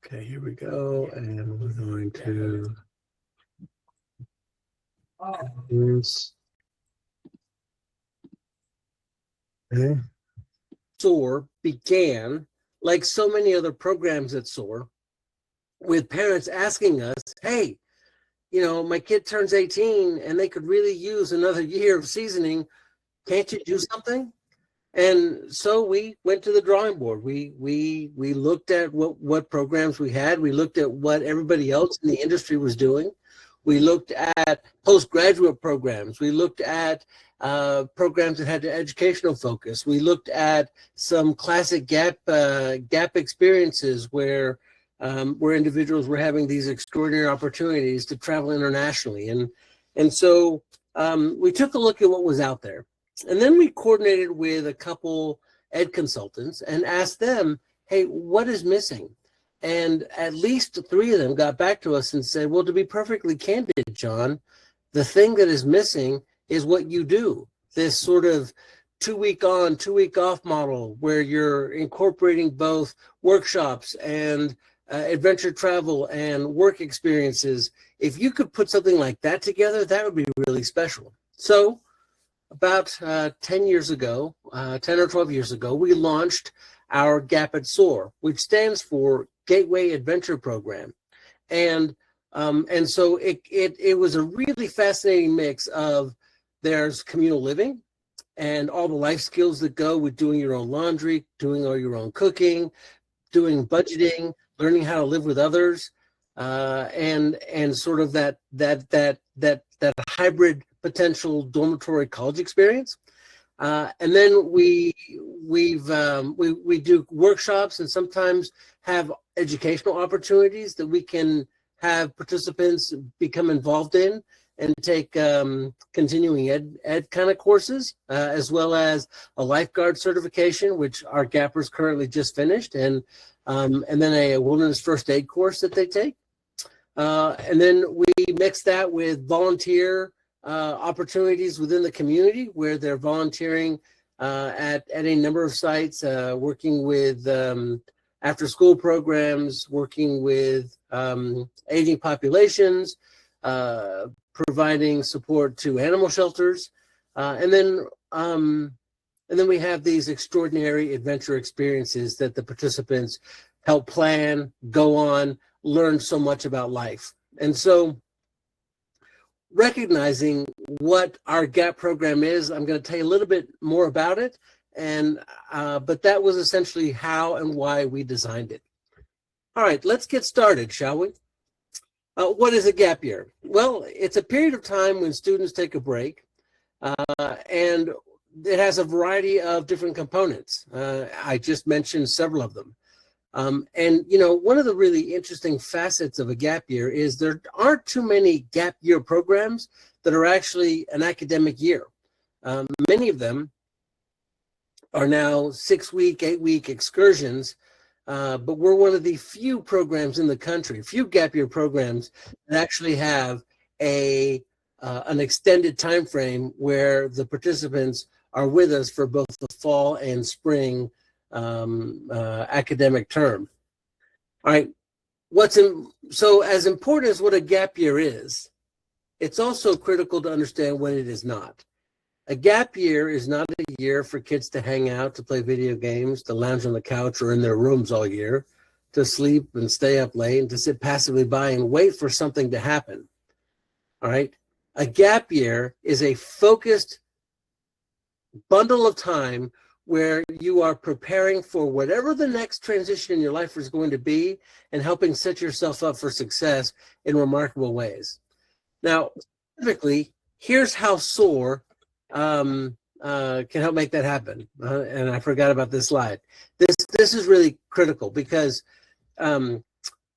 Okay, here we go, and we're going to okay. SOAR began, like so many other programs at SOAR, with parents asking us, hey, you know, my kid turns 18 and they could really use another year of seasoning. Can't you do something? And so we went to the drawing board. We looked at what programs we had. We looked at what everybody else in the industry was doing. We looked at postgraduate programs. We looked at programs that had an educational focus. We looked at some classic gap experiences where individuals were having these extraordinary opportunities to travel internationally. And so we took a look at what was out there. And then we coordinated with a couple ed consultants and asked them, hey, what is missing? And at least 3 of them got back to us and said, well, to be perfectly candid, John, the thing that is missing is what you do, this sort of 2-week on, 2-week off model where you're incorporating both workshops and adventure travel and work experiences. If you could put something like that together, that would be really special. So about 10 years ago, 10 or 12 years ago, we launched our Gap at SOAR, which stands for Gateway Adventure Program. And so it was a really fascinating mix of there's communal living and all the life skills that go with doing your own laundry, doing all your own cooking, doing budgeting, learning how to live with others, and sort of that hybrid potential dormitory college experience. And then we do workshops and sometimes have educational opportunities that we can have participants become involved in and take continuing ed kind of courses, as well as a lifeguard certification, which our Gappers currently just finished, and then a wilderness first aid course that they take. And then we mix that with volunteer opportunities within the community where they're volunteering at a number of sites, working with after school programs, working with aging populations, providing support to animal shelters, and then we have these extraordinary adventure experiences that the participants help plan, go on, learn so much about life. And so recognizing what our GAP program is, I'm going to tell you a little bit more about it, but that was essentially how and why we designed it. All right, let's get started, shall we? What is a gap year? Well, it's a period of time when students take a break, and it has a variety of different components. I just mentioned several of them. And, you know, one of the really interesting facets of a gap year is there aren't too many gap year programs that are actually an academic year. Many of them are now 6-week, 8-week excursions, but we're one of the few programs in the country, few gap year programs that actually have an extended time frame where the participants are with us for both the fall and spring academic term. All right, so as important as what a gap year is, it's also critical to understand when it is not. A gap year is not a year for kids to hang out, to play video games, to lounge on the couch or in their rooms all year, to sleep and stay up late and to sit passively by and wait for something to happen. All right, a gap year is a focused bundle of time where you are preparing for whatever the next transition in your life is going to be and helping set yourself up for success in remarkable ways. Now, specifically, here's how SOAR can help make that happen. And I forgot about this slide. This is really critical because, you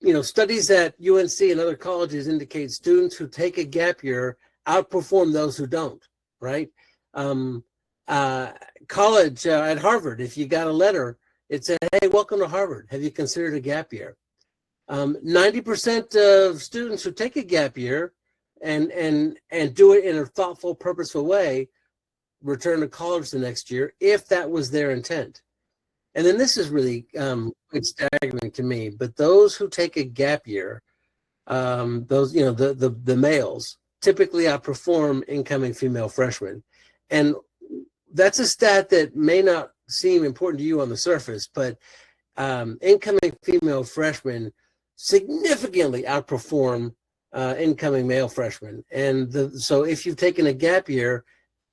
know, studies at UNC and other colleges indicate students who take a gap year outperform those who don't, right? College at Harvard, if you got a letter, it said, hey, welcome to Harvard. Have you considered a gap year? 90% of students who take a gap year and do it in a thoughtful, purposeful way return to college the next year if that was their intent. And then this is really quite staggering to me, but those who take a gap year, those, the males typically outperform incoming female freshmen. And that's a stat that may not seem important to you on the surface, but incoming female freshmen significantly outperform incoming male freshmen. And so if you've taken a gap year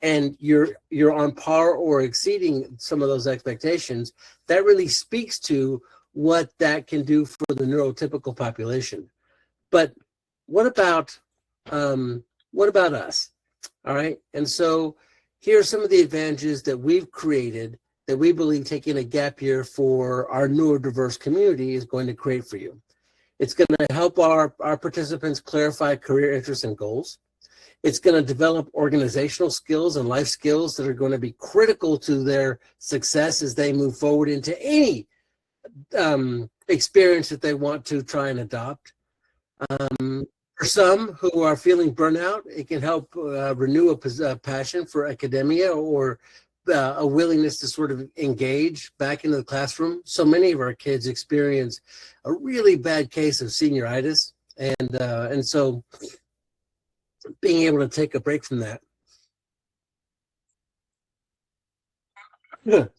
and you're on par or exceeding some of those expectations, that really speaks to what that can do for the neurotypical population. But what about us? All right. And so here are some of the advantages that we've created that we believe taking a gap year for our neurodiverse community is going to create for you. It's going to help our participants clarify career interests and goals. It's going to develop organizational skills and life skills that are going to be critical to their success as they move forward into any experience that they want to try and adopt. For some who are feeling burnout, it can help renew a passion for academia or a willingness to sort of engage back into the classroom. So many of our kids experience a really bad case of senioritis, and so being able to take a break from that.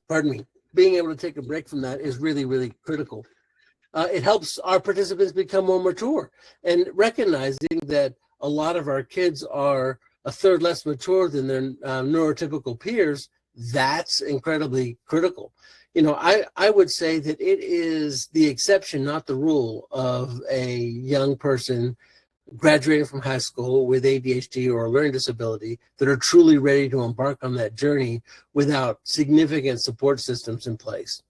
Pardon me. Being able to take a break from that is really, really critical. It helps our participants become more mature, and recognizing that a lot of our kids are a third less mature than their neurotypical peers, that's incredibly critical. I would say that it is the exception, not the rule, of a young person graduating from high school with ADHD or a learning disability that are truly ready to embark on that journey without significant support systems in place.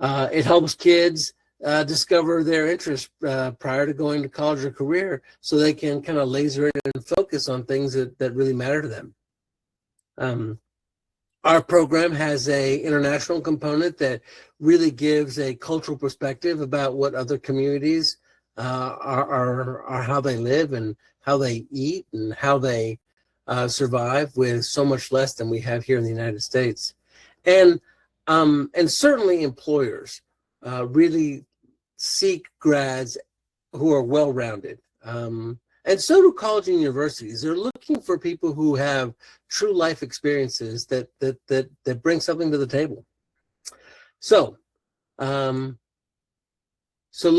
It helps kids discover their interests prior to going to college or career, so they can kind of laser in and focus on things that really matter to them. Our program has a international component that really gives a cultural perspective about what other communities are how they live and how they eat and how they survive with so much less than we have here in the United States. And certainly employers really seek grads who are well-rounded. And so do college and universities. They're looking for people who have true life experiences that bring something to the table. So let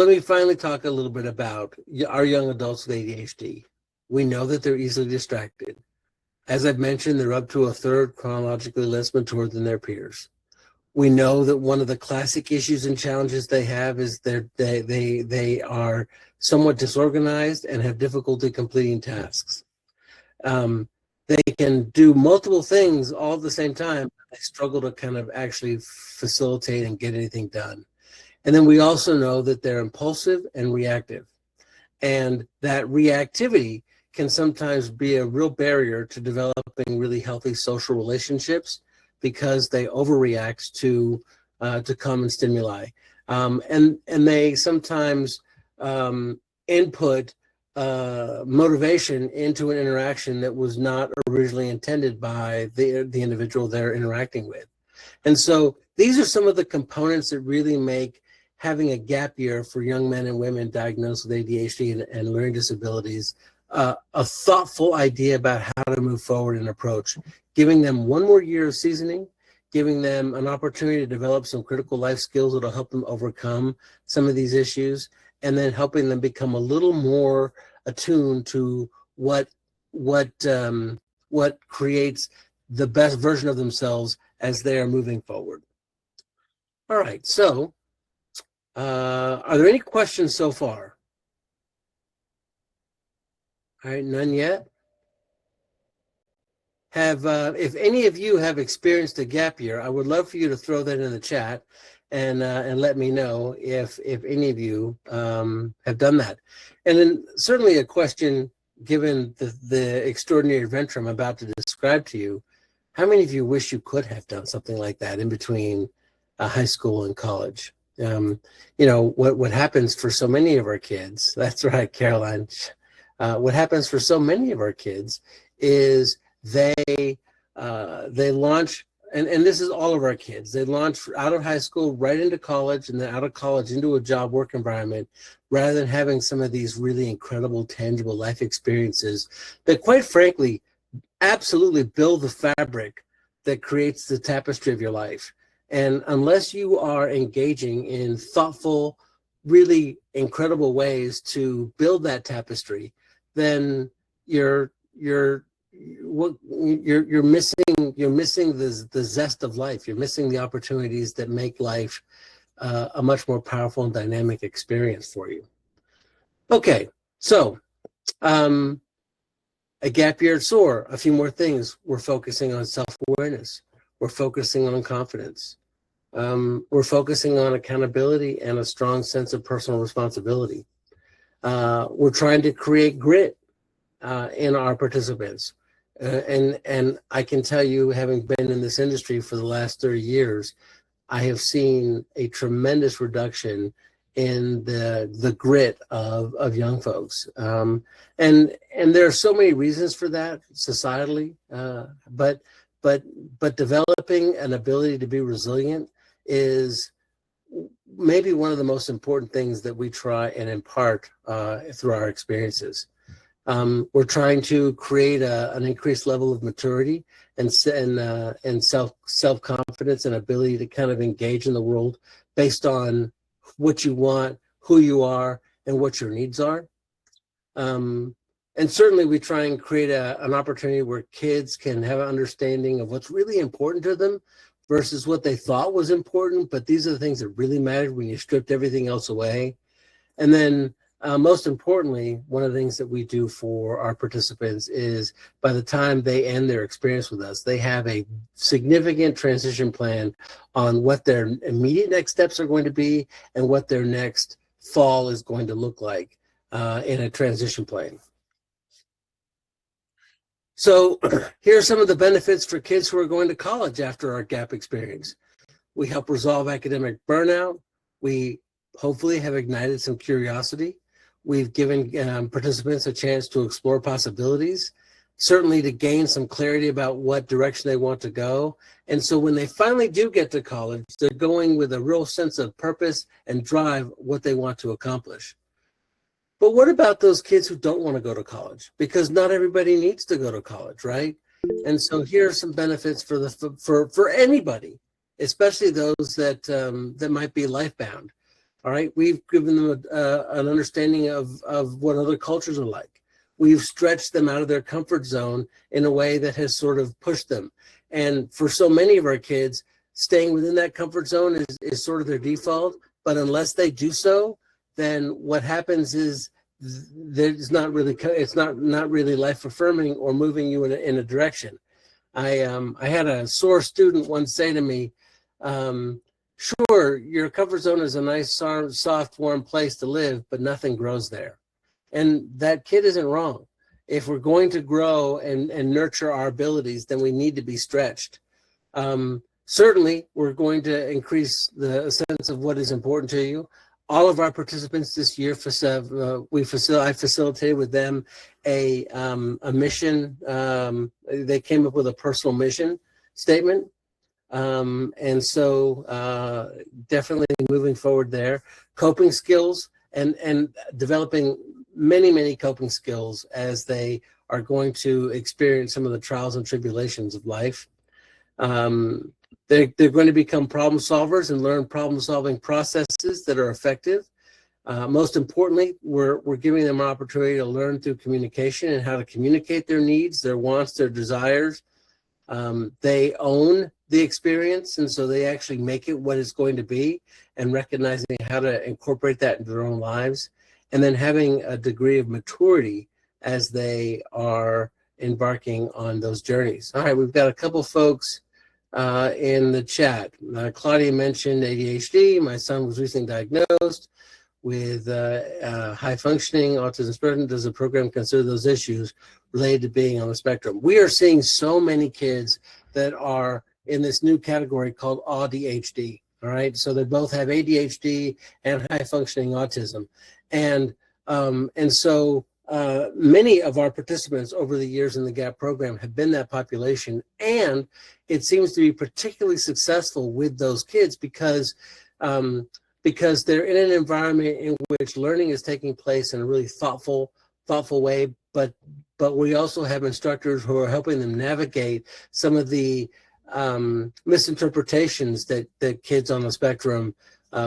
me finally talk a little bit about our young adults with ADHD. We know that they're easily distracted. As I've mentioned, they're up to a third chronologically less mature than their peers. We know that one of the classic issues and challenges they have is they are somewhat disorganized and have difficulty completing tasks. They can do multiple things all at the same time. They struggle to kind of actually facilitate and get anything done. And then we also know that they're impulsive and reactive. And that reactivity can sometimes be a real barrier to developing really healthy social relationships, because they overreact to common stimuli, and they sometimes input motivation into an interaction that was not originally intended by the individual they're interacting with. And so these are some of the components that really make having a gap year for young men and women diagnosed with ADHD and learning disabilities a thoughtful idea about how to move forward and approach, giving them one more year of seasoning, giving them an opportunity to develop some critical life skills that will help them overcome some of these issues, and then helping them become a little more attuned to what creates the best version of themselves as they are moving forward. All right, so are there any questions so far? All right, none yet. If any of you have experienced a gap year, I would love for you to throw that in the chat and let me know if any of you have done that. And then certainly a question, given the extraordinary adventure I'm about to describe to you, how many of you wish you could have done something like that in between high school and college? What happens for so many of our kids, that's right, Caroline, what happens for so many of our kids is they launch and this is all of our kids. They launch out of high school right into college, and then out of college into a job work environment, rather than having some of these really incredible, tangible life experiences that, quite frankly, absolutely build the fabric that creates the tapestry of your life. And unless you are engaging in thoughtful, really incredible ways to build that tapestry, then you're missing the zest of life. You're missing the opportunities that make life a much more powerful and dynamic experience for you. Okay, so a gap year at SOAR, a few more things. We're focusing on self-awareness. We're focusing on confidence. We're focusing on accountability and a strong sense of personal responsibility. We're trying to create grit in our participants. And I can tell you, having been in this industry for the last 30 years, I have seen a tremendous reduction in the grit of young folks. And there are so many reasons for that societally, but developing an ability to be resilient is maybe one of the most important things that we try and impart through our experiences. We're trying to create an increased level of maturity and self-confidence and ability to kind of engage in the world based on what you want, who you are, and what your needs are. And certainly we try and create an opportunity where kids can have an understanding of what's really important to them versus what they thought was important, but these are the things that really mattered when you stripped everything else away. And then most importantly, one of the things that we do for our participants is by the time they end their experience with us, they have a significant transition plan on what their immediate next steps are going to be and what their next fall is going to look like in a transition plan. So here are some of the benefits for kids who are going to college after our gap experience. We help resolve academic burnout. We hopefully have ignited some curiosity. We've given participants a chance to explore possibilities, certainly to gain some clarity about what direction they want to go. And so when they finally do get to college, they're going with a real sense of purpose and drive what they want to accomplish. But what about those kids who don't want to go to college? Because not everybody needs to go to college, right? And so here are some benefits for anybody, especially those that might be life-bound. All right, we've given them an understanding of what other cultures are like. We've stretched them out of their comfort zone in a way that has sort of pushed them. And for so many of our kids, staying within that comfort zone is sort of their default. But unless they do so, then what happens is it's not really life affirming or moving you in a direction. I had a SOAR student once say to me, sure, your comfort zone is a nice, soft, warm place to live, but nothing grows there. And that kid isn't wrong. If we're going to grow and nurture our abilities, then we need to be stretched. Certainly, we're going to increase the sense of what is important to you. All of our participants this year, I facilitated with them a mission. They came up with a personal mission statement. And so definitely moving forward there. Coping skills and developing many coping skills as they are going to experience some of the trials and tribulations of life. They're going to become problem solvers and learn problem solving processes that are effective. Most importantly, we're giving them an opportunity to learn through communication and how to communicate their needs, their wants, their desires. They own the experience, and so they actually make it what it's going to be, and recognizing how to incorporate that into their own lives, and then having a degree of maturity as they are embarking on those journeys. All right, we've got a couple folks in the chat. Claudia mentioned ADHD. My son was recently diagnosed with high functioning autism spectrum. Does the program consider those issues related to being on the spectrum? We are seeing so many kids that are in this new category called ADHD. All right, so they both have ADHD and high functioning autism, and so many of our participants over the years in the GAP program have been that population, and it seems to be particularly successful with those kids because they're in an environment in which learning is taking place in a really thoughtful way, but we also have instructors who are helping them navigate some of the misinterpretations that kids on the spectrum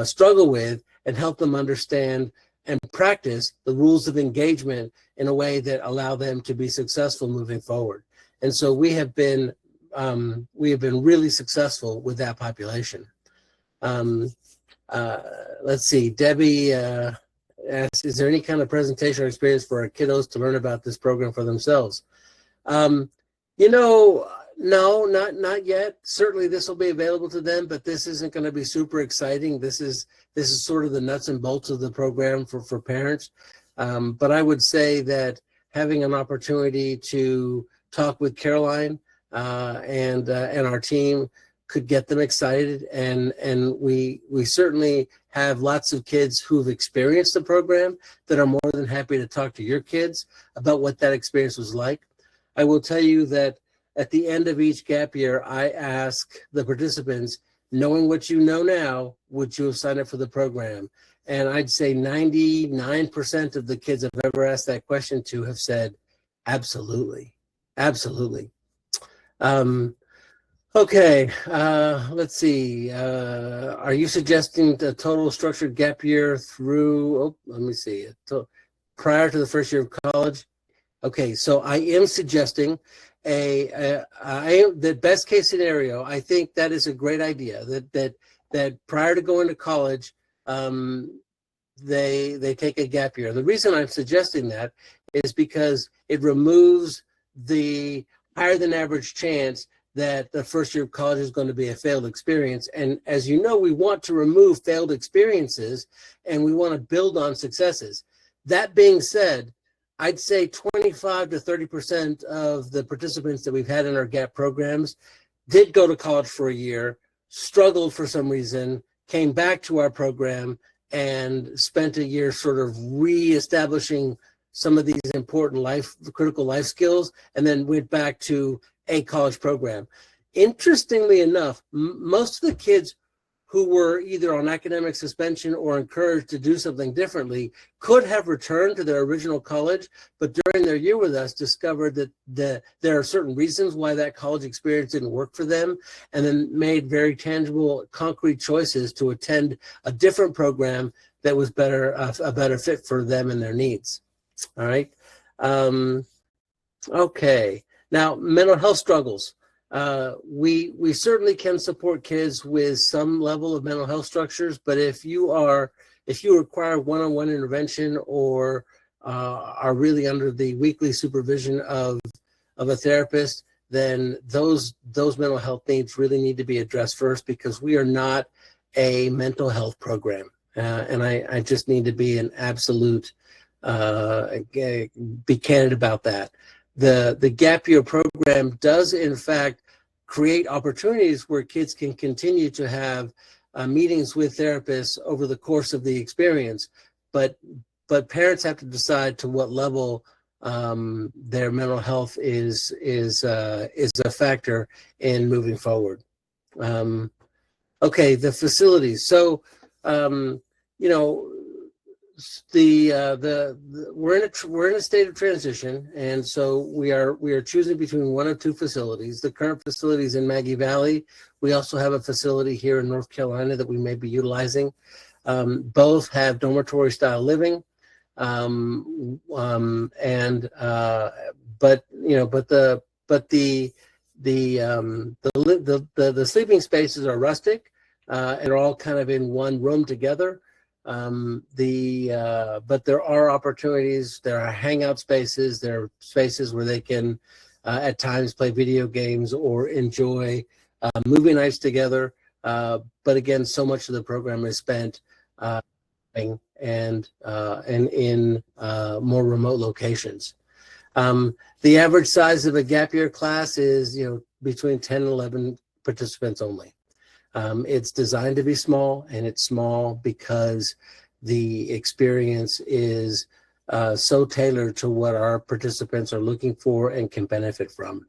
struggle with, and help them understand and practice the rules of engagement in a way that allow them to be successful moving forward. And so we have been really successful with that population. Let's see, Debbie asks, is there any kind of presentation or experience for our kiddos to learn about this program for themselves? No, not yet. Certainly this will be available to them, but this isn't going to be super exciting. This is sort of the nuts and bolts of the program for parents. But I would say that having an opportunity to talk with Caroline and our team could get them excited, and we certainly have lots of kids who've experienced the program that are more than happy to talk to your kids about what that experience was like. I will tell you that at the end of each gap year, I ask the participants, knowing what you know now, would you have signed up for the program? And I'd say 99% of the kids I've ever asked that question to have said, absolutely, absolutely. Okay, let's see. Are you suggesting a total structured gap year through, let me see, prior to the first year of college? Okay, so I am suggesting the best case scenario. I think that is a great idea, that prior to going to college, they take a gap year. The reason I'm suggesting that is because it removes the higher than average chance that the first year of college is going to be a failed experience. And as you know, we want to remove failed experiences and we want to build on successes. That being said, I'd say 25 to 30% of the participants that we've had in our GAP programs did go to college for a year, struggled for some reason, came back to our program, and spent a year sort of reestablishing some of these important critical life skills, and then went back to a college program. Interestingly enough, most of the kids who were either on academic suspension or encouraged to do something differently could have returned to their original college, but during their year with us discovered that there are certain reasons why that college experience didn't work for them, and then made very tangible, concrete choices to attend a different program that was a better fit for them and their needs. All right. Okay. Now, mental health struggles. We certainly can support kids with some level of mental health structures, but if you require one-on-one intervention or are really under the weekly supervision of a therapist, then those mental health needs really need to be addressed first, because we are not a mental health program. And I just need to be an absolute, be candid about that. The gap year program does, in fact, create opportunities where kids can continue to have meetings with therapists over the course of the experience, but parents have to decide to what level their mental health is a factor in moving forward. Okay, the facilities. So we're in a state of transition, and so we are choosing between one of two facilities. The current facility is in Maggie Valley. We also have a facility here in North Carolina that we may be utilizing. Both have dormitory style living, but the sleeping spaces are rustic and are all kind of in one room together. But there are opportunities, there are hangout spaces, there are spaces where they can at times play video games or enjoy movie nights together. But again, so much of the program is spent and in more remote locations. The average size of a gap year class is between 10 and 11 participants only. It's designed to be small, and it's small because the experience is so tailored to what our participants are looking for and can benefit from.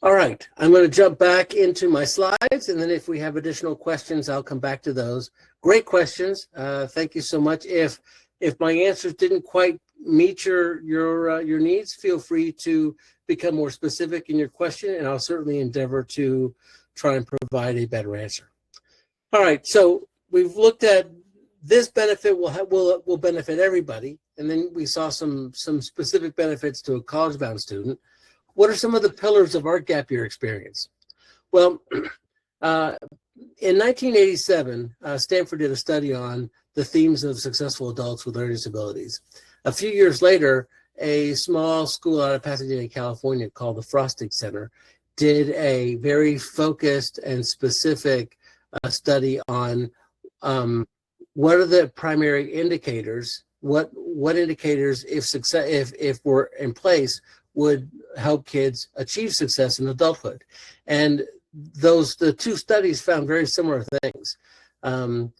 All right, I'm going to jump back into my slides, and then if we have additional questions, I'll come back to those. Great questions. Thank you so much. If my answers didn't quite meet your needs, feel free to become more specific in your question, and I'll certainly endeavor to try and provide a better answer. All right, so we've looked at this benefit will benefit everybody, and then we saw some specific benefits to a college-bound student. What are some of the pillars of our gap year experience? Well, in 1987, Stanford did a study on the themes of successful adults with learning disabilities. A few years later, a small school out of Pasadena, California called the Frostig Center did a very focused and specific study on what are the primary indicators, what indicators, if were in place, would help kids achieve success in adulthood. And the two studies found very similar things.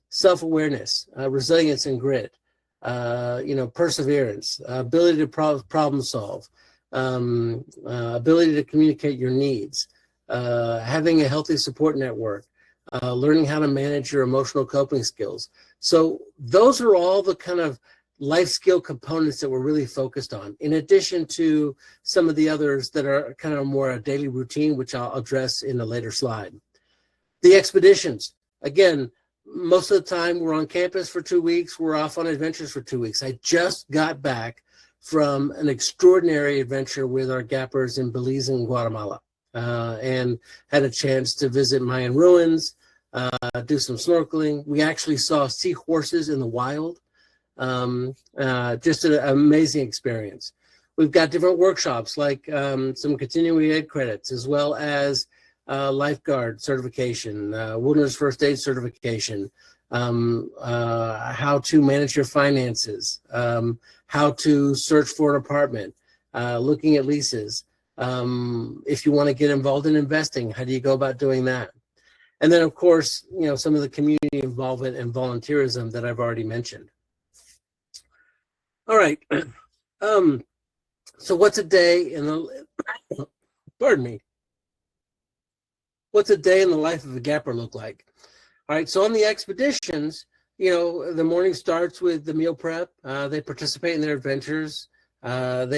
Self-awareness, resilience and grit, perseverance, ability to problem solve, ability to communicate your needs, having a healthy support network, learning how to manage your emotional coping skills. So those are all the kind of life skill components that we're really focused on, in addition to some of the others that are kind of more a daily routine, which I'll address in a later slide. The expeditions, again, most of the time we're on campus for 2 weeks, we're off on adventures for 2 weeks. I just got back from an extraordinary adventure with our gappers in Belize and Guatemala, and had a chance to visit Mayan ruins, do some snorkeling. We actually saw seahorses in the wild. Just an amazing experience. We've got different workshops, like some continuing ed credits, as well as lifeguard certification, wilderness first aid certification, how to manage your finances, how to search for an apartment, looking at leases. If you want to get involved in investing, how do you go about doing that? And then, of course, some of the community involvement and volunteerism that I've already mentioned. All right. So what's a day in the, pardon me. What's a day in the life of a gapper look like? All right. So on the expeditions, the morning starts with the meal prep. They participate in their adventures. We have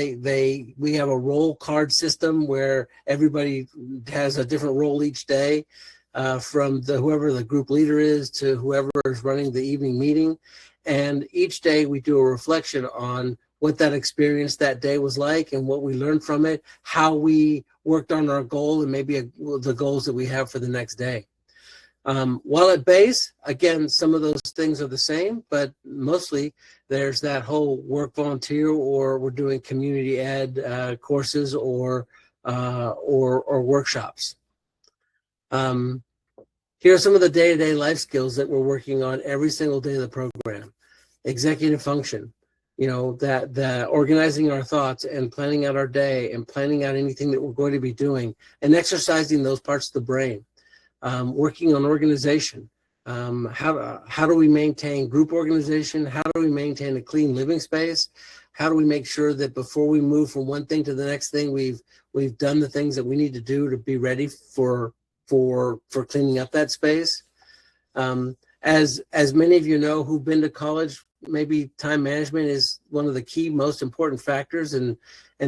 a roll card system where everybody has a different role each day, from whoever the group leader is to whoever is running the evening meeting. And each day we do a reflection on what that experience that day was like and what we learned from it, how we worked on our goal and maybe the goals that we have for the next day. While at base, again, some of those things are the same, but mostly there's that whole work volunteer, or we're doing community ed courses or workshops. Here are some of the day-to-day life skills that we're working on every single day of the program. Executive function, that organizing our thoughts and planning out our day and planning out anything that we're going to be doing and exercising those parts of the brain. Working on organization. How do we maintain group organization? How do we maintain a clean living space? How do we make sure that before we move from one thing to the next thing, we've done the things that we need to do to be ready for cleaning up that space? As many of you know who've been to college, maybe time management is one of the key, most important factors, and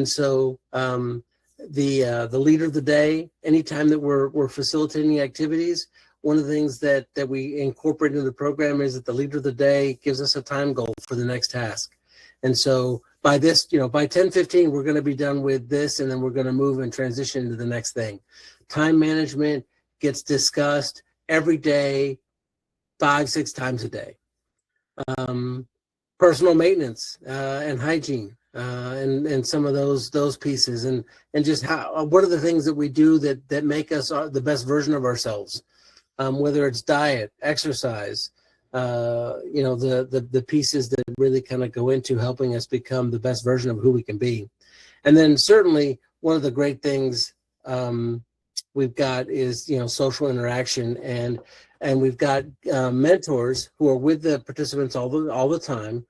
so the leader of the day, anytime that we're facilitating activities, one of the things that we incorporate into the program is that the leader of the day gives us a time goal for the next task. And so by this, by 10:15, we're going to be done with this, and then we're going to move and transition to the next thing. Time management gets discussed every day, 5-6 times a day. Personal maintenance and hygiene, and some of those pieces, and just what are the things that we do that make us the best version of ourselves, whether it's diet, exercise, the pieces that really kind of go into helping us become the best version of who we can be. And then certainly one of the great things we've got is social interaction, and we've got mentors who are with the participants all the time,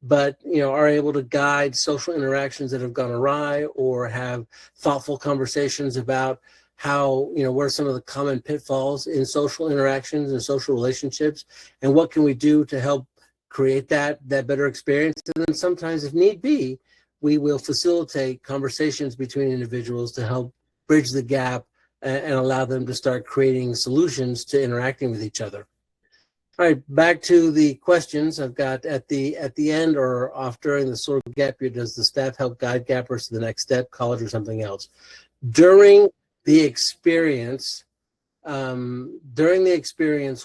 but are able to guide social interactions that have gone awry, or have thoughtful conversations about how, what are some of the common pitfalls in social interactions and social relationships, and what can we do to help create that better experience. And then sometimes, if need be, we will facilitate conversations between individuals to help bridge the gap and allow them to start creating solutions to interacting with each other. All right, back to the questions I've got at the end or off during the SOAR gap year. Does the staff help guide gappers to the next step, college or something else? During the experience,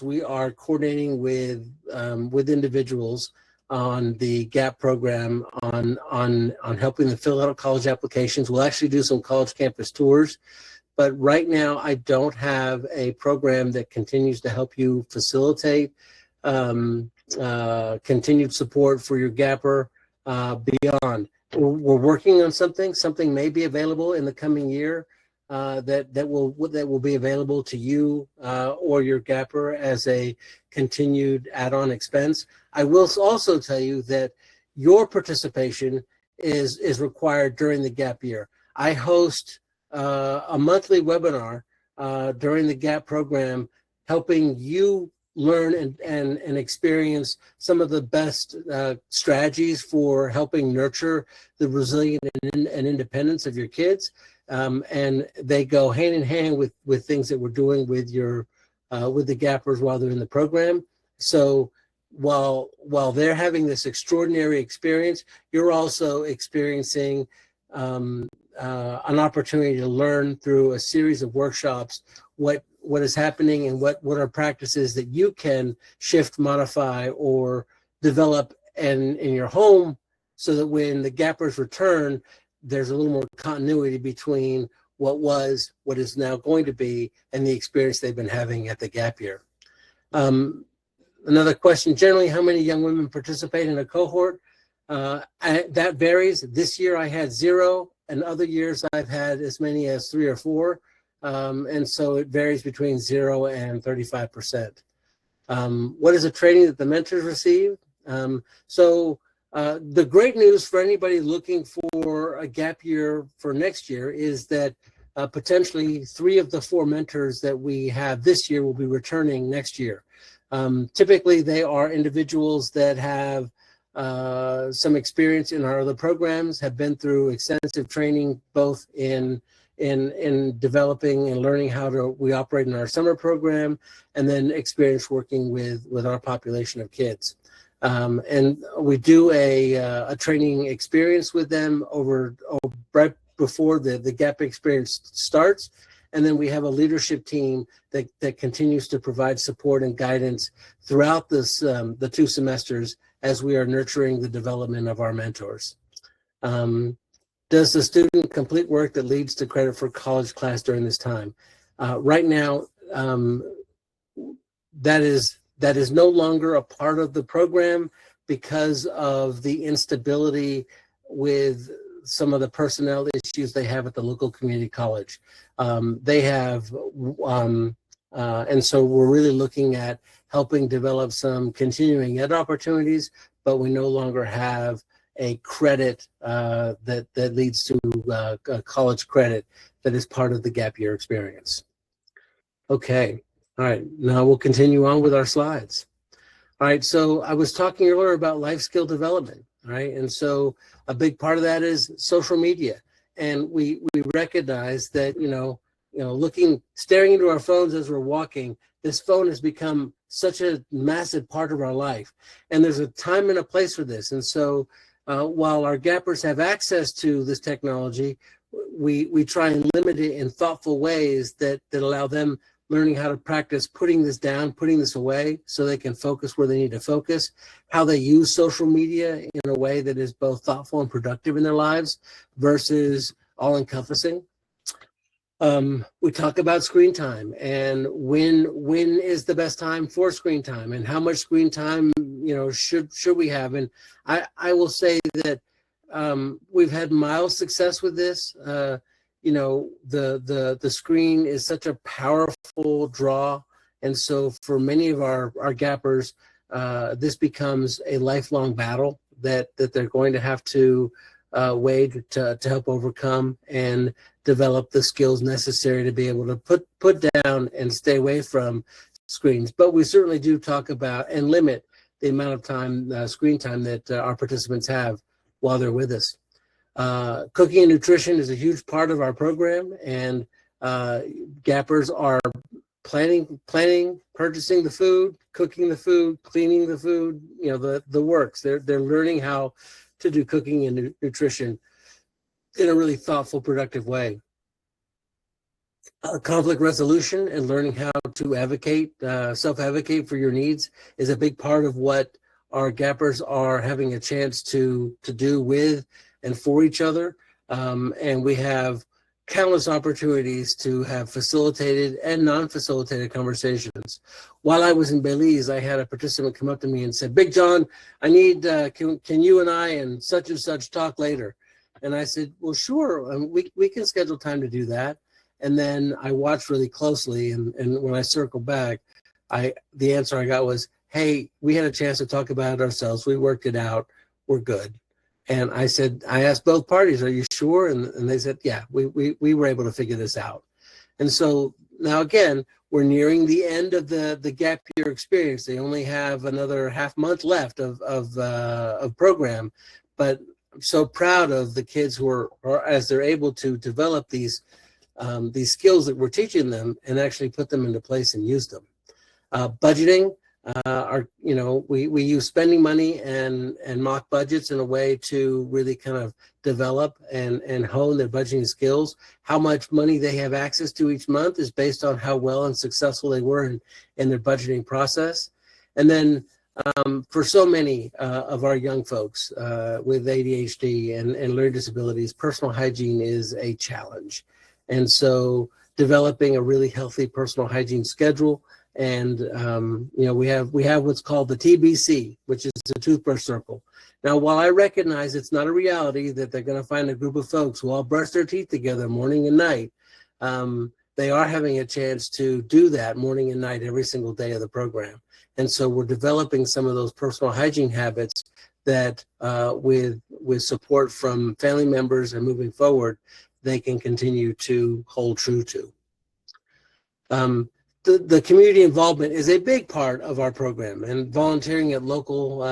we are coordinating with individuals on the GAP program on helping them fill out college applications. We'll actually do some college campus tours. But right now, I don't have a program that continues to help you facilitate continued support for your gapper beyond. We're working on something. Something may be available in the coming year that will be available to you or your gapper as a continued add-on expense. I will also tell you that your participation is required during the gap year. I host a monthly webinar during the GAP program, helping you learn and experience some of the best strategies for helping nurture the resilience and independence of your kids. And they go hand in hand with things that we're doing with the gappers while they're in the program. So while they're having this extraordinary experience, you're also experiencing an opportunity to learn through a series of workshops what is happening and what are practices that you can shift, modify, or develop in your home, so that when the gappers return, there's a little more continuity between what is now going to be, and the experience they've been having at the gap year. Another question: generally, how many young women participate in a cohort? That varies. This year I had 0. And other years I've had as many as 3 or 4. And so it varies between 0 and 35%. What is the training that the mentors receive? So the great news for anybody looking for a gap year for next year is that potentially 3 of the 4 mentors that we have this year will be returning next year. Typically, they are individuals that have some experience in our other programs, have been through extensive training both in developing and learning how we operate in our summer program, and then experience working with our population of kids. And we do a training experience with them right before the GAP experience starts. And then we have a leadership team that continues to provide support and guidance throughout the 2 semesters as we are nurturing the development of our mentors. Does the student complete work that leads to credit for college class during this time? Right now, that is no longer a part of the program because of the instability with some of the personnel issues they have at the local community college. They have, and so we're really looking at helping develop some continuing ed opportunities, but we no longer have a credit that leads to a college credit that is part of the gap year experience. Okay, all right, now we'll continue on with our slides. All right, so I was talking earlier about life skill development, right? And so a big part of that is social media. And we recognize that, staring into our phones as we're walking, this phone has become such a massive part of our life. And there's a time and a place for this. And so while our gappers have access to this technology, we try and limit it in thoughtful ways that allow them learning how to practice putting this down, putting this away, so they can focus where they need to focus, how they use social media in a way that is both thoughtful and productive in their lives versus all-encompassing. We talk about screen time and when is the best time for screen time and how much screen time should we have. And I will say that we've had mild success with this. The screen is such a powerful draw, and so for many of our gappers, this becomes a lifelong battle that they're going to have to wade to help overcome and develop the skills necessary to be able to put down and stay away from screens. But we certainly do talk about and limit the amount of time, screen time, that our participants have while they're with us. Cooking and nutrition is a huge part of our program, and gappers are planning, purchasing the food, cooking the food, cleaning the food, the works. They're learning how to do cooking and nutrition in a really thoughtful, productive way. Conflict resolution and learning how to advocate, self-advocate for your needs is a big part of what our gappers are having a chance to do with and for each other. And we have countless opportunities to have facilitated and non-facilitated conversations. While I was in Belize, I had a participant come up to me and said, "Big John, I need, can you and I and such talk later?" And I said, "Well, sure, we can schedule time to do that." And then I watched really closely, and when I circled back, the answer I got was, "Hey, we had a chance to talk about it ourselves. We worked it out. We're good." And I asked both parties, "Are you sure?" And they said, "Yeah, we were able to figure this out." And so now again, we're nearing the end of the gap year experience. They only have another half month left of program, but I'm so proud of the kids who are as they're able to develop these skills that we're teaching them and actually put them into place and use them. Budgeting. We use spending money and mock budgets in a way to really kind of develop and hone their budgeting skills. How much money they have access to each month is based on how well and successful they were in their budgeting process. And then for so many of our young folks with ADHD and learning disabilities, personal hygiene is a challenge. And so developing a really healthy personal hygiene schedule. And we have what's called the TBC, which is a toothbrush circle. Now, while I recognize it's not a reality that they're going to find a group of folks who all brush their teeth together morning and night, they are having a chance to do that morning and night every single day of the program. And so we're developing some of those personal hygiene habits that with support from family members and moving forward, they can continue to hold true to. The community involvement is a big part of our program, and volunteering at local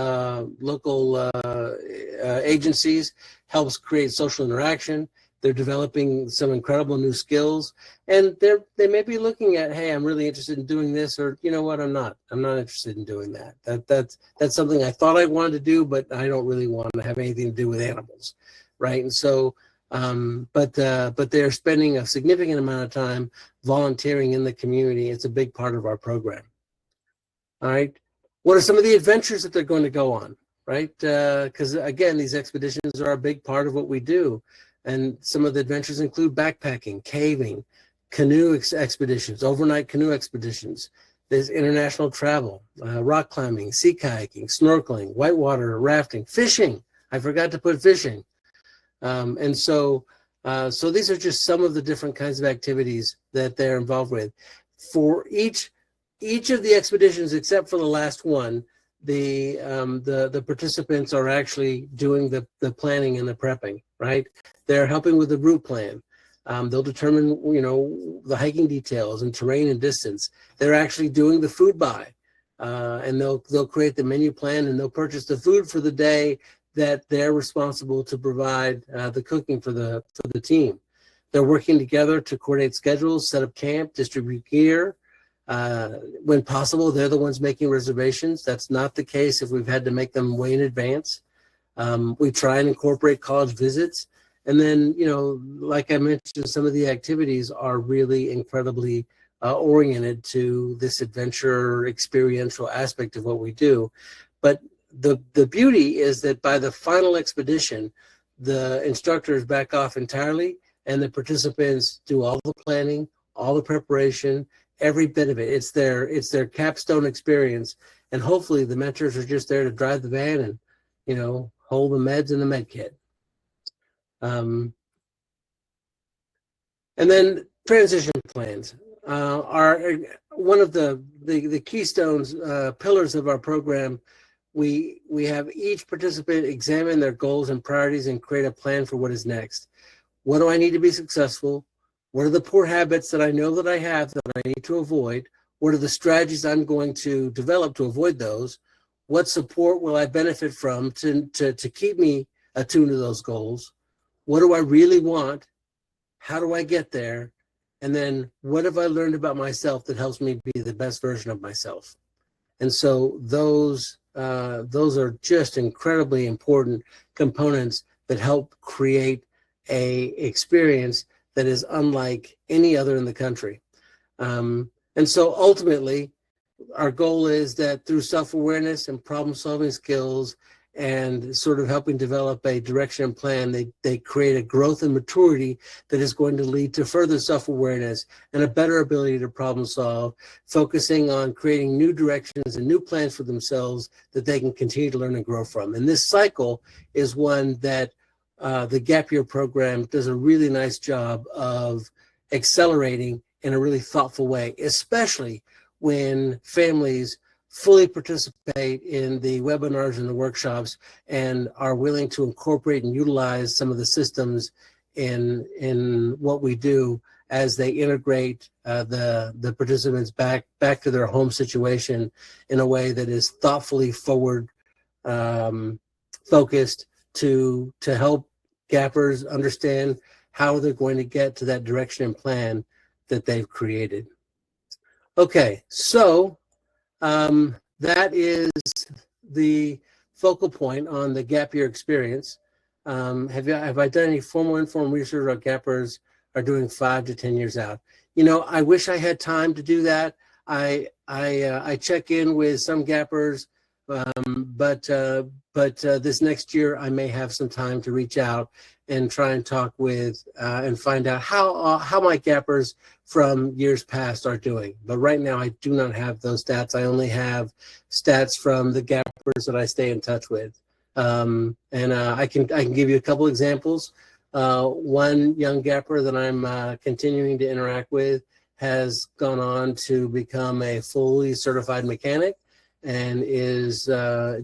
agencies helps create social interaction. They're developing some incredible new skills, and they may be looking at, "Hey, I'm really interested in doing this," or, "You know what, I'm not interested in doing that. That's something I thought I wanted to do, but I don't really want to have anything to do with animals," right? And so but they're spending a significant amount of time volunteering in the community. It's a big part of our program. All right. What are some of the adventures that they're going to go on, right? Because again, these expeditions are a big part of what we do. And some of the adventures include backpacking, caving, canoe expeditions, overnight canoe expeditions. There's international travel, rock climbing, sea kayaking, snorkeling, whitewater rafting, fishing. I forgot to put fishing. And so these are just some of the different kinds of activities that they're involved with. For each of the expeditions, except for the last one, the participants are actually doing the planning and the prepping, right? They're helping with the route plan. They'll determine, the hiking details and terrain and distance. They're actually doing the food buy, and they'll create the menu plan, and they'll purchase the food for the day that they're responsible to provide the cooking for the team. They're working together to coordinate schedules, set up camp, distribute gear. When possible, they're the ones making reservations. That's not the case if we've had to make them way in advance. We try and incorporate college visits. And then, like I mentioned, some of the activities are really incredibly oriented to this adventure experiential aspect of what we do. But the beauty is that by the final expedition, the instructors back off entirely, and the participants do all the planning, all the preparation, every bit of it. It's their capstone experience, and hopefully the mentors are just there to drive the van and hold the meds in the med kit. And then transition plans are one of the keystones, pillars of our program. we have each participant examine their goals and priorities and create a plan for what is next. What do I need to be successful? What are the poor habits that I know that I have that I need to avoid? What are the strategies I'm going to develop to avoid those? What support will I benefit from to keep me attuned to those goals? What do I really want? How do I get there? And then what have I learned about myself that helps me be the best version of myself? And so those are just incredibly important components that help create a experience that is unlike any other in the country. And so ultimately, our goal is that through self-awareness and problem-solving skills and sort of helping develop a direction and plan, they create a growth and maturity that is going to lead to further self-awareness and a better ability to problem solve, focusing on creating new directions and new plans for themselves that they can continue to learn and grow from. And this cycle is one that the Gap Year program does a really nice job of accelerating in a really thoughtful way, especially when families fully participate in the webinars and the workshops and are willing to incorporate and utilize some of the systems in what we do as they integrate the participants back to their home situation in a way that is thoughtfully forward focused to help gappers understand how they're going to get to that direction and plan that they've created. Okay, so that is the focal point on the Gap Year experience. Have I done any formal informed research on gappers are doing 5 to 10 years out? You know, I wish I had time to do that. I check in with some gappers, but this next year I may have some time to reach out and try and talk with and find out how my gappers from years past are doing. But right now I do not have those stats. I only have stats from the gappers that I stay in touch with. And I can give you a couple examples. One young gapper that I'm continuing to interact with has gone on to become a fully certified mechanic and is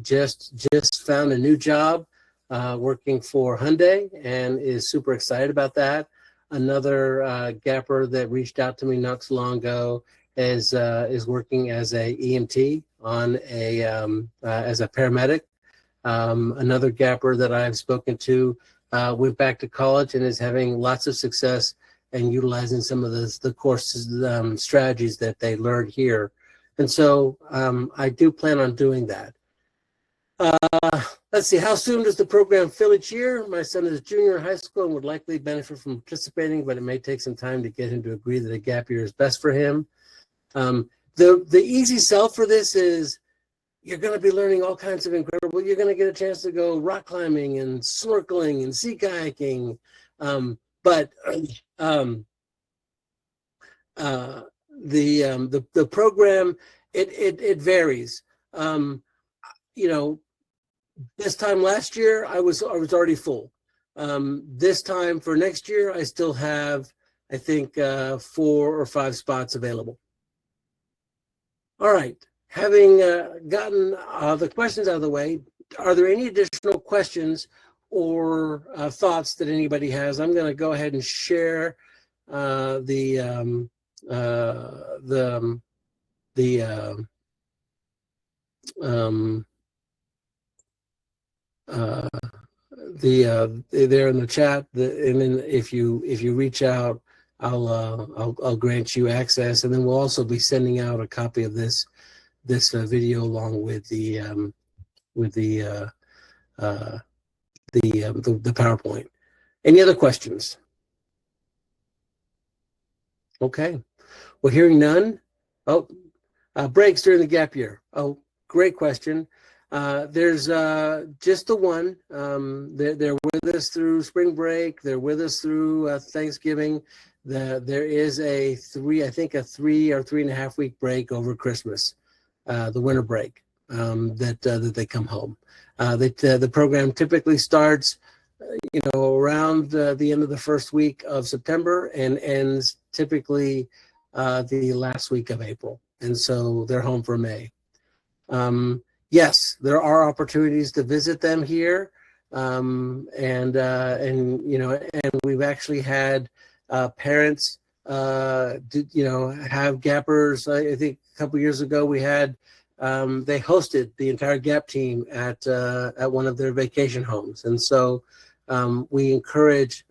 just found a new job working for Hyundai and is super excited about that. Another gapper that reached out to me not too long ago is working as a EMT on a as a paramedic. Another gapper that I've spoken to went back to college and is having lots of success and utilizing some of the courses strategies that they learned here. And so I do plan on doing that. Let's see, how soon does the program fill each year? My son is a junior in high school and would likely benefit from participating, but it may take some time to get him to agree that a gap year is best for him. The easy sell for this is you're going to be learning all kinds of incredible, you're going to get a chance to go rock climbing and snorkeling and sea kayaking. But the program, it varies. You know, this time last year, I was already full. This time for next year, I still have, I think, 4 or 5 spots available. All right, having gotten the questions out of the way, are there any additional questions or thoughts that anybody has? I'm going to go ahead and share the there in the chat, and then if you reach out, I'll grant you access, and then we'll also be sending out a copy of this video along with the PowerPoint. Any other questions? Okay, well, hearing none. Oh, breaks during the gap year. Oh, great question. There's just the one. They're with us through spring break. They're with us through Thanksgiving. There is a 3 or 3.5 week break over Christmas, the winter break, that they come home. The program typically starts, around the end of the first week of September and ends typically the last week of April. And so they're home for May. Yes, there are opportunities to visit them here, and and we've actually had parents, have gappers. I think a couple years ago we had they hosted the entire Gap team at one of their vacation homes, and so we encourage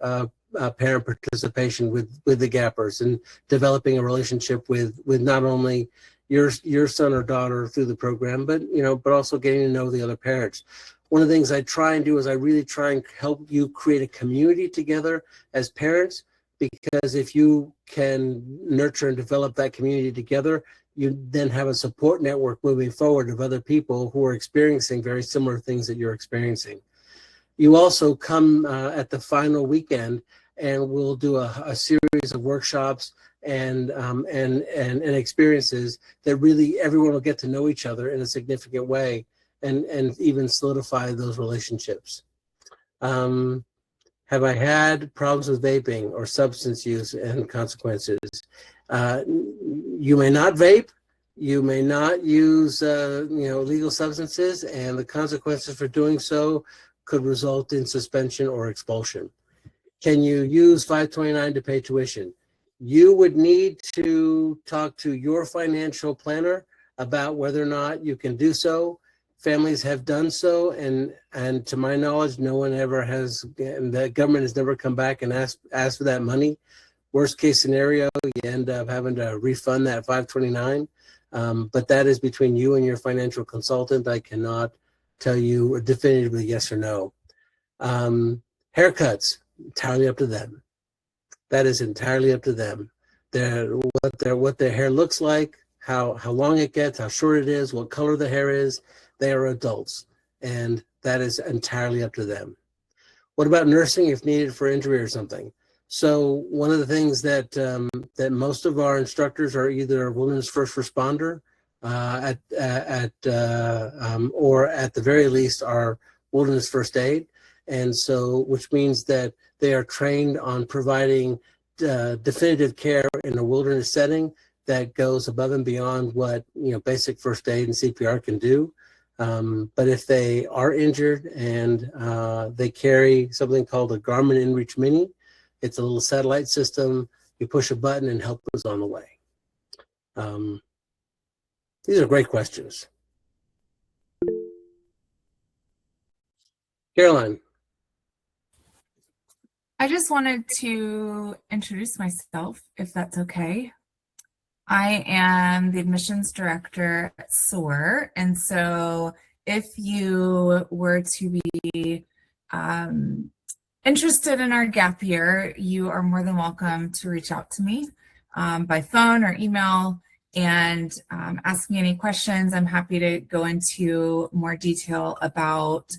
parent participation with the gappers and developing a relationship with not only your son or daughter through the program, but also getting to know the other parents. One of the things I try and do is I really try and help you create a community together as parents, because if you can nurture and develop that community together, you then have a support network moving forward of other people who are experiencing very similar things that you're experiencing. You also come at the final weekend, and we'll do a series of workshops and experiences that really everyone will get to know each other in a significant way, and even solidify those relationships. Have I had problems with vaping or substance use and consequences? You may not vape. You may not use legal substances, and the consequences for doing so could result in suspension or expulsion. Can you use 529 to pay tuition? You would need to talk to your financial planner about whether or not you can do so. Families have done so, and to my knowledge, no one ever has, and the government has never come back and asked for that money. Worst case scenario, you end up having to refund that 529. But that is between you and your financial consultant. I cannot tell you definitively yes or no. Haircuts, entirely up to them. That is entirely up to them. What their hair looks like, how long it gets, how short it is, what color the hair is. They are adults, and that is entirely up to them. What about nursing if needed for injury or something? So one of the things that that most of our instructors are either a wilderness first responder or at the very least are wilderness first aid, and so which means that they are trained on providing definitive care in a wilderness setting that goes above and beyond what basic first aid and CPR can do. But if they are injured and they carry something called a Garmin InReach Mini, it's a little satellite system. You push a button and help is on the way. These are great questions. Caroline. I just wanted to introduce myself, if that's okay. I am the admissions director at SOAR, and so if you were to be interested in our gap year, you are more than welcome to reach out to me by phone or email and ask me any questions. I'm happy to go into more detail about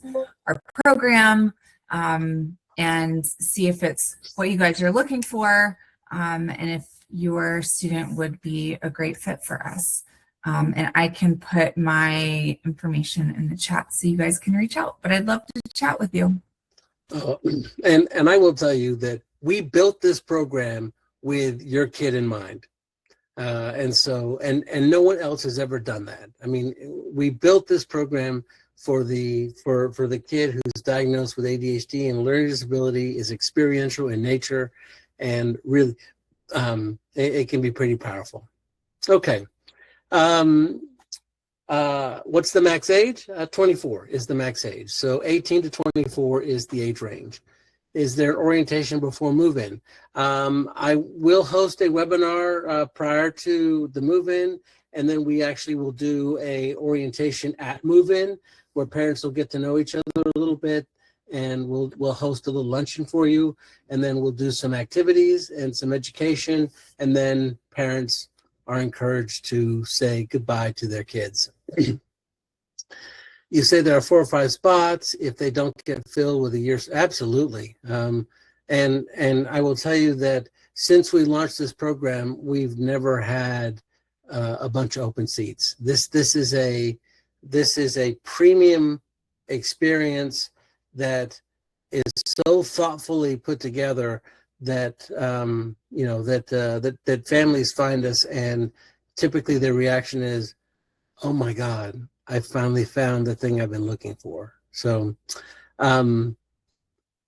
our program and see if it's what you guys are looking for, and if your student would be a great fit for us. And I can put my information in the chat so you guys can reach out, but I'd love to chat with you. And I will tell you that we built this program with your kid in mind. And no one else has ever done that. I mean, we built this program for the kid who's diagnosed with ADHD, and learning disability is experiential in nature, and really it can be pretty powerful. Okay. What's the max age? 24 is the max age. So 18 to 24 is the age range. Is there orientation before move-in? I will host a webinar prior to the move-in, and then we actually will do a orientation at move-in where parents will get to know each other a little bit, and we'll host a little luncheon for you, and then we'll do some activities and some education, and then parents are encouraged to say goodbye to their kids. You say there are 4 or 5 spots. If they don't get filled with a year, absolutely. And I will tell you that since we launched this program, we've never had a bunch of open seats. This is a premium experience that is so thoughtfully put together that that families find us, and typically their reaction is, oh my God, I finally found the thing I've been looking for. So, um,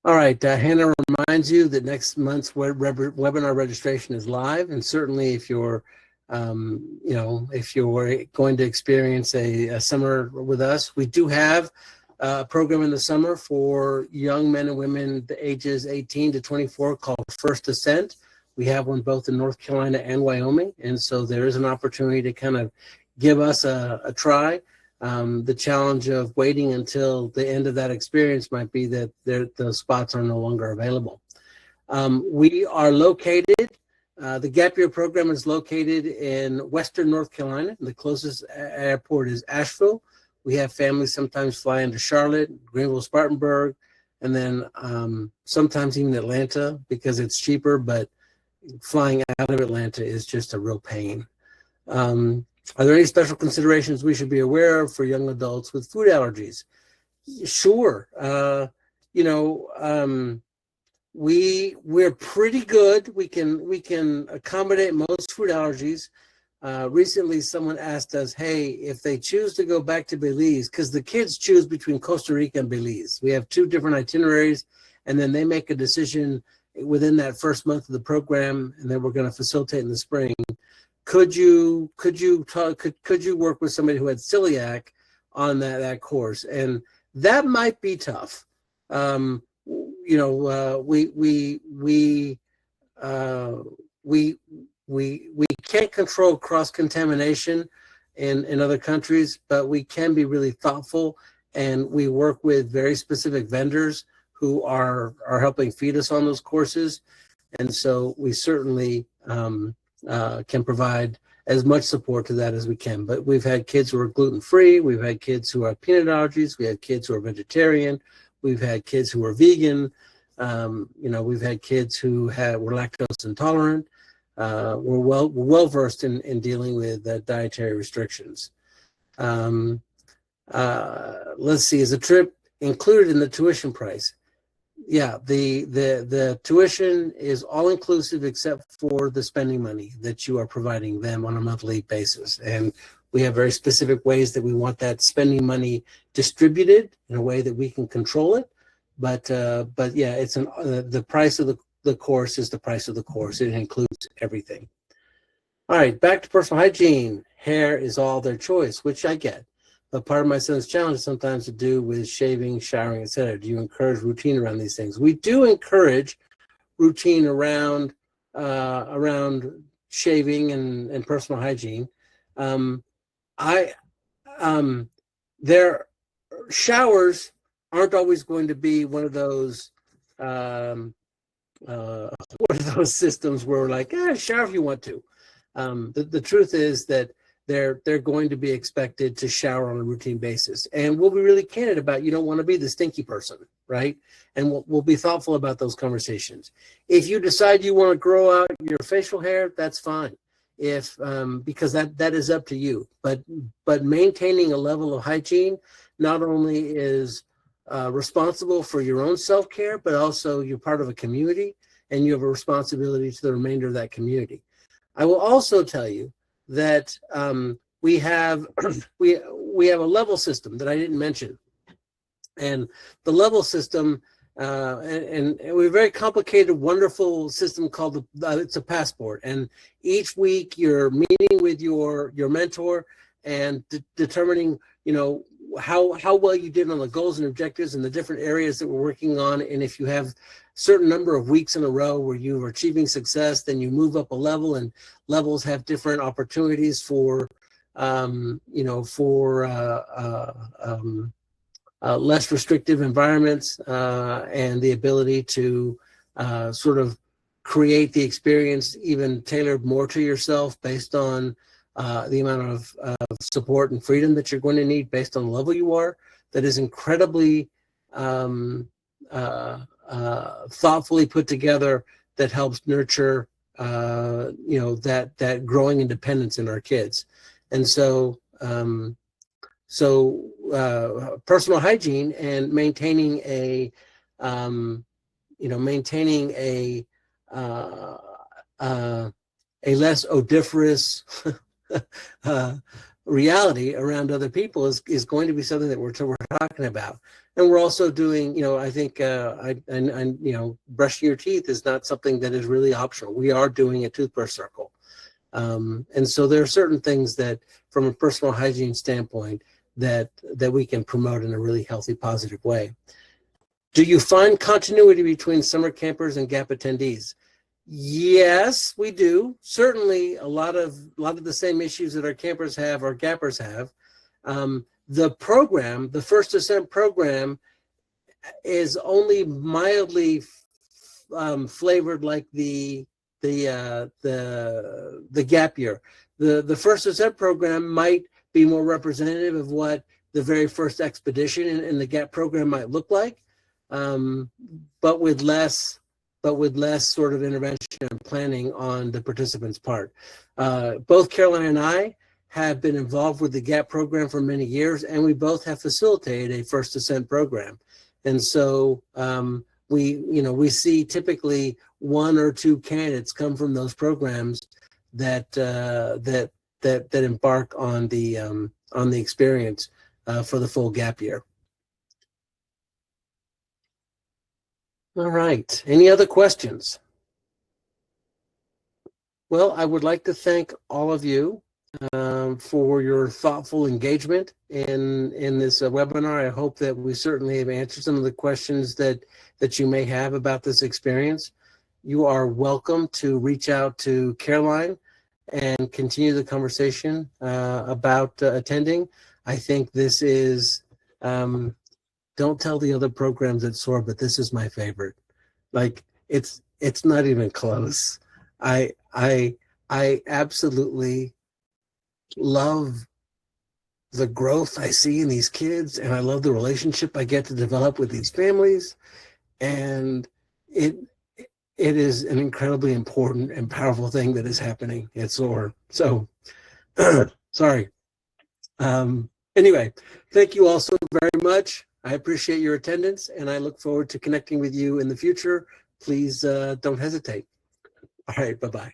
all right, Hannah reminds you that next month's webinar registration is live, and certainly if you're, if you're going to experience a summer with us, we do have a program in the summer for young men and women the ages 18 to 24 called First Ascent. We have one both in North Carolina and Wyoming, and so there is an opportunity to kind of give us a try. The challenge of waiting until the end of that experience might be that the spots are no longer available. We are located, the Gap Year program is located in Western North Carolina. The closest airport is Asheville. We have families sometimes fly into Charlotte, Greenville, Spartanburg, and then sometimes even Atlanta because it's cheaper, but flying out of Atlanta is just a real pain. Are there any special considerations we should be aware of for young adults with food allergies? Sure. We're pretty good. We can accommodate most food allergies. Recently, someone asked us, hey, if they choose to go back to Belize, because the kids choose between Costa Rica and Belize. We have two different itineraries, and then they make a decision within that first month of the program, and then we're going to facilitate in the spring. Could you work with somebody who had celiac on that course? And that might be tough. We can't control cross-contamination in other countries, but we can be really thoughtful, and we work with very specific vendors who are helping feed us on those courses. And so we certainly can provide as much support to that as we can. But we've had kids who are gluten-free. We've had kids who have peanut allergies. We have kids who are vegetarian. We've had kids who are vegan. We've had kids who were lactose intolerant. We're well versed in dealing with dietary restrictions. Let's see, is the trip included in the tuition price? Yeah, the tuition is all inclusive except for the spending money that you are providing them on a monthly basis. And we have very specific ways that we want that spending money distributed in a way that we can control it. But yeah, it's the price of the course is the price of the course. It includes everything. All right, back to personal hygiene. Hair is all their choice, which I get. But part of my son's challenge is sometimes to do with shaving, showering, etc. Do you encourage routine around these things? We do encourage routine around shaving and personal hygiene. Their showers aren't always going to be one of those systems where we're like, shower if you want to. The truth is that they're going to be expected to shower on a routine basis. And we'll be really candid about, you don't want to be the stinky person, right? And we'll be thoughtful about those conversations. If you decide you want to grow out your facial hair, that's fine. Because that is up to you. But maintaining a level of hygiene not only is responsible for your own self-care, but also you're part of a community and you have a responsibility to the remainder of that community. I will also tell you that we have a level system that I didn't mention, and the level system and we have a very complicated, wonderful system called it's a passport. And each week you're meeting with your mentor and determining how well you did on the goals and objectives and the different areas that we're working on. And if you have certain number of weeks in a row where you are achieving success, then you move up a level, and levels have different opportunities for less restrictive environments and the ability to sort of create the experience even tailored more to yourself based on the amount of support and freedom that you're going to need based on the level you are. That is incredibly thoughtfully put together, that helps nurture that growing independence in our kids. And so personal hygiene and maintaining a less odoriferous reality around other people is going to be something that we're talking about. And we're also doing, you know, I think, you know, brushing your teeth is not something that is really optional. We are doing a toothbrush circle. And so there are certain things that, from a personal hygiene standpoint, that we can promote in a really healthy, positive way. Do you find continuity between summer campers and GAP attendees? Yes, we do. Certainly, a lot of the same issues that our campers have, our GAPers have. The program, the First Ascent program, is only mildly flavored like the gap year. The First Ascent program might be more representative of what the very first expedition in the gap program might look like, but with less sort of intervention and planning on the participants' part. Both Caroline and I have been involved with the GAP program for many years, and we both have facilitated a First Ascent program. And so we see typically 1 or 2 candidates come from those programs that embark on the experience for the full GAP year. All right. Any other questions? Well, I would like to thank all of you for your thoughtful engagement in this webinar. I hope that we certainly have answered some of the questions that you may have about this experience. You are welcome to reach out to Caroline and continue the conversation about attending. I think this is, don't tell the other programs at SOAR, but this is my favorite. Like, it's not even close. I absolutely love the growth I see in these kids, and I love the relationship I get to develop with these families, and it is an incredibly important and powerful thing that is happening at SOAR. So, sorry. Anyway, thank you all so very much. I appreciate your attendance, and I look forward to connecting with you in the future. Please don't hesitate. All right, bye-bye.